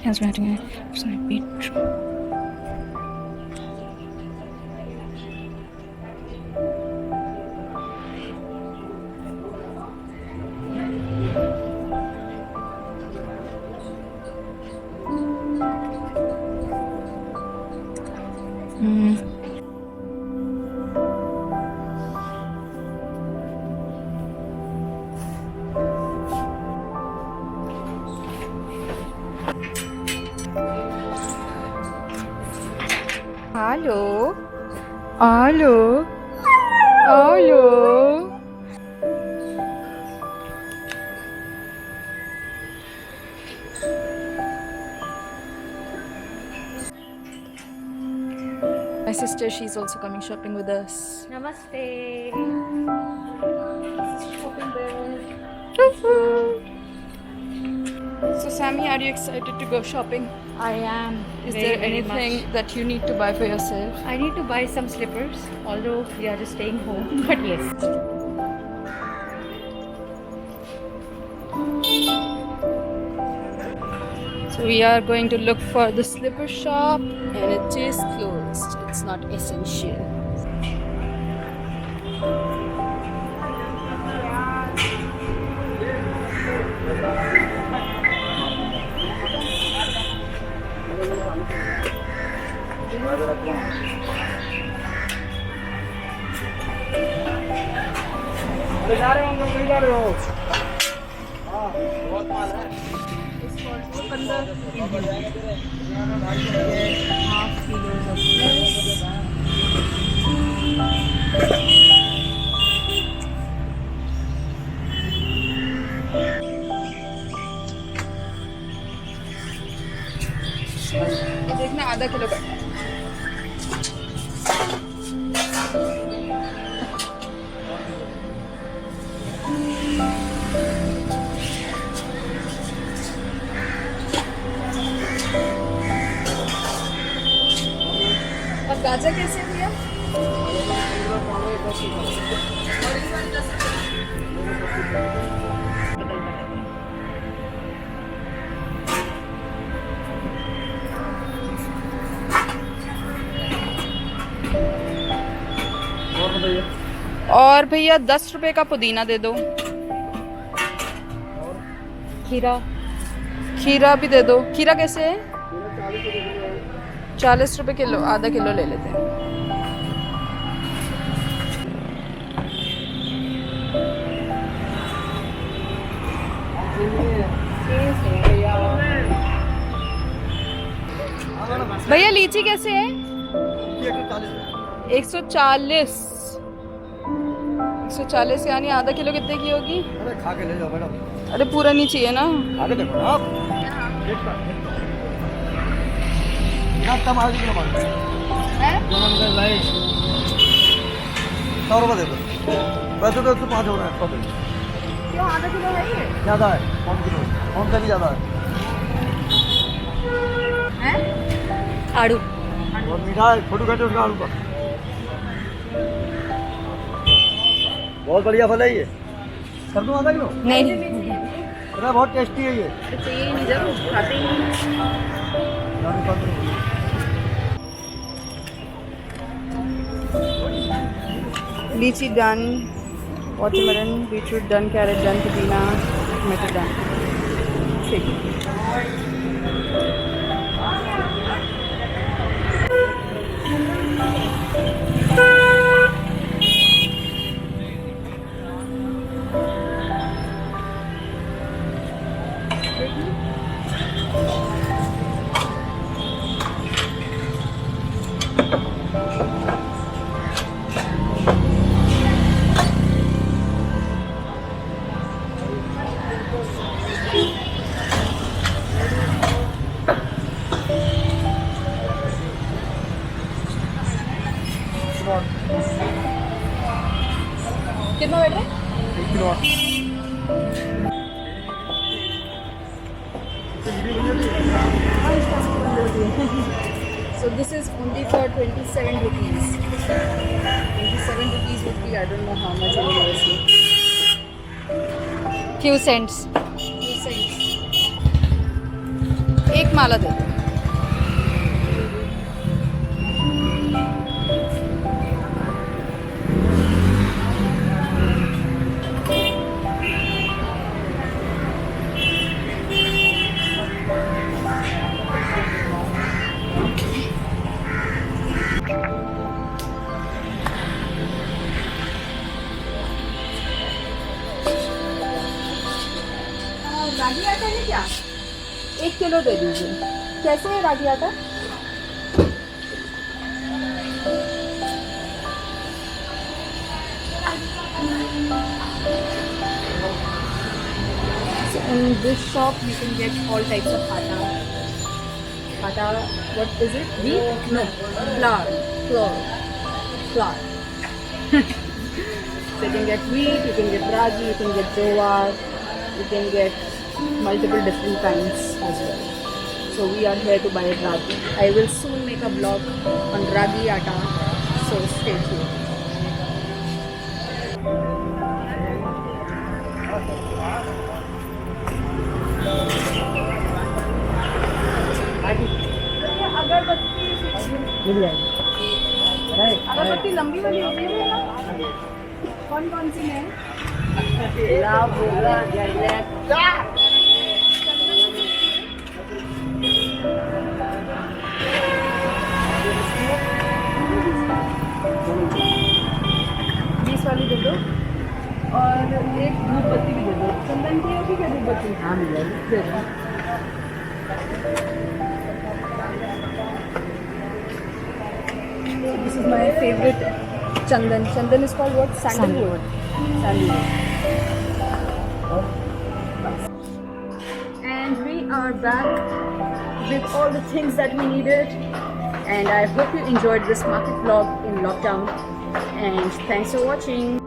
has been having a beach. Hello. Hello. Hello. My sister, she's also coming shopping with us. Namaste. Shopping there. So Sammy, are you excited to go shopping? I am. Is very, there very anything much. that you need to buy for yourself? I need to buy some slippers, although we are just staying home. But yes. So we are going to look for the slipper shop and it is closed. It's not essential. Half kilos of this. ये देखना आधा kilo का और गाजर कैसे है भैया? और भैया 10 रुपए का पुदीना दे दो। खीरा खीरा भी दे दो। खीरा कैसे है? 40 रुपए किलो। आधा किलो ले लेते हैं। भैया लीची कैसे है? 140। 140 यानी आधा किलो कितने की होगी? अरे खा के ले जाओ मैडम। अरे पूरा नहीं चाहिए ना? खा के देखो आप। टमाटर किलो मांगते हैं? 100 रुपये दे दो। वैसे तो 105 हो रहा है। 100 दे दो। क्यों आधा किलो है ये? ज़्यादा है। 5 किलो। 5 से भी ज़्यादा है। आड़ू और मीठा है। फोटो खींचो उसका आलू का। बहुत बढ़िया फल है ये। कर दूँ आधा किलो? नहीं अरे बहुत टेस्टी है ये। चाहिए नहीं जब खाते ही लीची done, watermelon, beetroot done, carrot done, पुदीना, टमाटर डन। ठीक है। कितना बैठ रहा है? 1 kilo. So this is only for 27 rupees. 27 rupees would be, I don't know how much in USD. few cents. Few cents. एक माला दे दो। रागी आटा है क्या? 1 किलो दे दीजिए। कैसे है रागी आटा? So in this shop you can get all types of atta. Atta, what is it? Wheat? No, flour. So you can get wheat, you can get ragi, you can get jowar, you can get multiple different kinds as well. So we are here to buy ragi. I will soon make a vlog on ragi atta, so stay tuned. अगरबत्ती लंबी वाली होती है ना? कौन कौन सी है? बीस वाली दे दो और एक धूप बत्ती भी दे दो। चंदन की होगी क्या धूप बत्ती? हाँ मिल जाएगी, दे दो। This is my favorite chandan. Chandan is called what? Sandalwood. And we are back with all the things that we needed. And I hope you enjoyed this market vlog in lockdown. And thanks for watching.